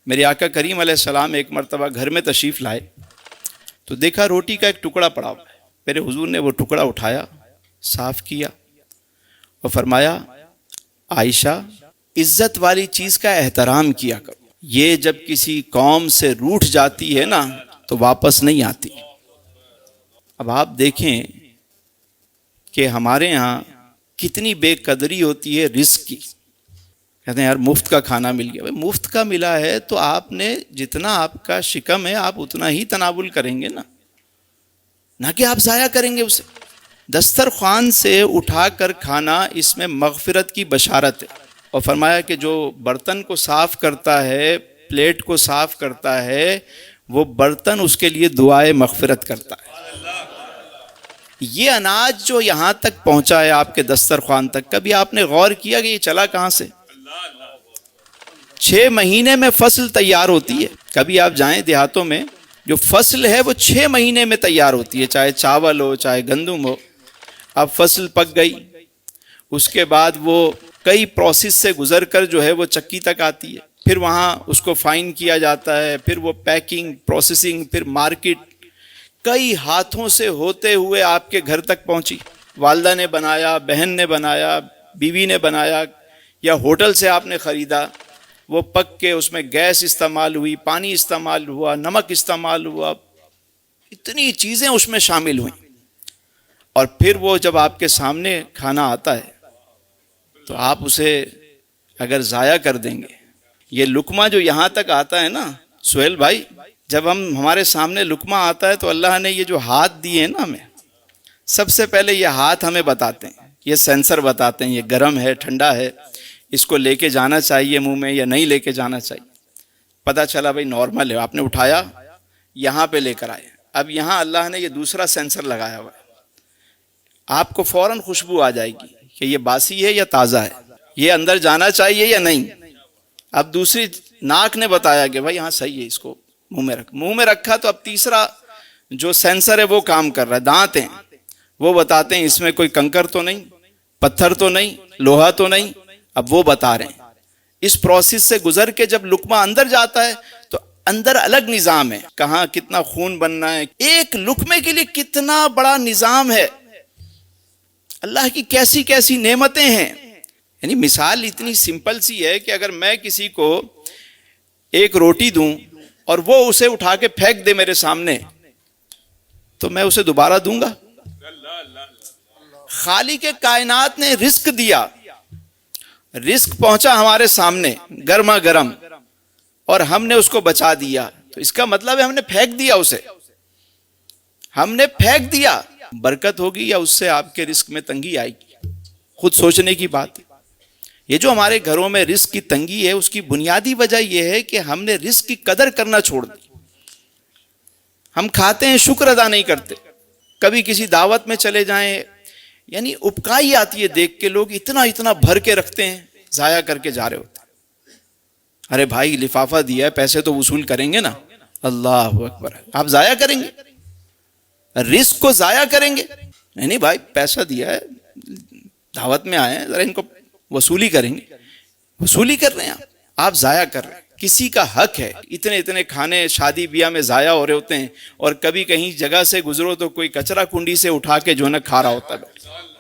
میرے آقا کریم علیہ السلام ایک مرتبہ گھر میں تشریف لائے تو دیکھا روٹی کا ایک ٹکڑا پڑا ہوا ہے. میرے حضور نے وہ ٹکڑا اٹھایا, صاف کیا اور فرمایا عائشہ عزت والی چیز کا احترام کیا کرو, یہ جب کسی قوم سے روٹھ جاتی ہے نا تو واپس نہیں آتی. اب آپ دیکھیں کہ ہمارے ہاں کتنی بے قدری ہوتی ہے رزق کی. کہتے ہیں یار مفت کا کھانا مل گیا. بھائی مفت کا ملا ہے تو آپ نے جتنا آپ کا شکم ہے آپ اتنا ہی تناول کریں گے نا, نہ کہ آپ ضائع کریں گے اسے. دسترخوان سے اٹھا کر کھانا اس میں مغفرت کی بشارت ہے. اور فرمایا کہ جو برتن کو صاف کرتا ہے, پلیٹ کو صاف کرتا ہے, وہ برتن اس کے لیے دعائے مغفرت کرتا ہے. یہ اناج جو یہاں تک پہنچا ہے آپ کے دسترخوان تک, کبھی آپ نے غور کیا کہ یہ چلا کہاں سے؟ 6 مہینے میں فصل تیار ہوتی ہے. کبھی آپ جائیں دیہاتوں میں, جو فصل ہے وہ 6 مہینے میں تیار ہوتی ہے, چاہے چاول ہو چاہے گندم ہو. اب فصل پک گئی, اس کے بعد وہ کئی پروسیس سے گزر کر جو ہے وہ چکی تک آتی ہے, پھر وہاں اس کو فائن کیا جاتا ہے, پھر وہ پیکنگ پروسیسنگ, پھر مارکیٹ, کئی ہاتھوں سے ہوتے ہوئے آپ کے گھر تک پہنچی. والدہ نے بنایا, بہن نے بنایا, بیوی نے بنایا, یا ہوٹل سے آپ نے خریدا, وہ پک کے اس میں گیس استعمال ہوئی, پانی استعمال ہوا, نمک استعمال ہوا, اتنی چیزیں اس میں شامل ہوئیں. اور پھر وہ جب آپ کے سامنے کھانا آتا ہے تو آپ اسے اگر ضائع کر دیں گے, یہ لقمہ جو یہاں تک آتا ہے نا سہیل بھائی, جب ہمارے سامنے لقمہ آتا ہے تو اللہ نے یہ جو ہاتھ دیے ہیں نا ہمیں, سب سے پہلے یہ ہاتھ ہمیں بتاتے ہیں, یہ سینسر بتاتے ہیں یہ گرم ہے ٹھنڈا ہے, اس کو لے کے جانا چاہیے منہ میں یا نہیں لے کے جانا چاہیے. پتہ چلا بھائی نارمل ہے, آپ نے اٹھایا یہاں پہ لے کر آئے. اب یہاں اللہ نے یہ دوسرا سینسر لگایا ہوا ہے, آپ کو فوراً خوشبو آ جائے گی کہ یہ باسی ہے یا تازہ ہے, یہ اندر جانا چاہیے یا نہیں. اب دوسری ناک نے بتایا کہ بھائی ہاں صحیح ہے, اس کو منہ میں رکھا تو اب تیسرا جو سینسر ہے وہ کام کر رہا ہے, دانت ہیں وہ بتاتے ہیں اس میں کوئی کنکر تو نہیں, پتھر تو نہیں, لوہا تو نہیں. اب وہ بتا رہے ہیں. اس پروسیس سے گزر کے جب لقمہ اندر جاتا ہے تو اندر الگ نظام ہے, کہاں کتنا خون بننا ہے, ایک لقمے کے لیے کتنا بڑا نظام ہے. اللہ کی کیسی کیسی نعمتیں ہیں. یعنی مثال اتنی سمپل سی ہے کہ اگر میں کسی کو ایک روٹی دوں اور وہ اسے اٹھا کے پھینک دے میرے سامنے تو میں اسے دوبارہ دوں گا؟ خالق کائنات نے رزق دیا, رزق پہنچا ہمارے سامنے گرما گرم اور ہم نے اس کو بچا دیا, تو اس کا مطلب ہے ہم نے پھینک دیا اسے, ہم نے پھینک دیا. برکت ہوگی یا اس سے آپ کے رزق میں تنگی آئے گی؟ خود سوچنے کی بات ہے. یہ جو ہمارے گھروں میں رزق کی تنگی ہے اس کی بنیادی وجہ یہ ہے کہ ہم نے رزق کی قدر کرنا چھوڑ دی. ہم کھاتے ہیں شکر ادا نہیں کرتے. کبھی کسی دعوت میں چلے جائیں, یعنی اپکائی آتی ہے دیکھ کے, لوگ اتنا اتنا بھر کے رکھتے ہیں, ضائع کر کے جا رہے ہوتے ہیں. ارے بھائی لفافہ دیا ہے, پیسے تو وصول کریں گے نا. اللہ اکبر, آپ ضائع کریں گے, رزق کو ضائع کریں گے؟ نہیں بھائی پیسہ دیا ہے, دعوت میں آئے ہیں, ذرا ان کو وصولی کریں گے. وصولی کر رہے ہیں آپ ضائع کر رہے ہیں. کسی کا حق ہے, اتنے اتنے کھانے شادی بیاہ میں ضائع ہو رہے ہوتے ہیں, اور کبھی کہیں جگہ سے گزرو تو کوئی کچرا کنڈی سے اٹھا کے جو ہے نا کھا رہا ہوتا ہے.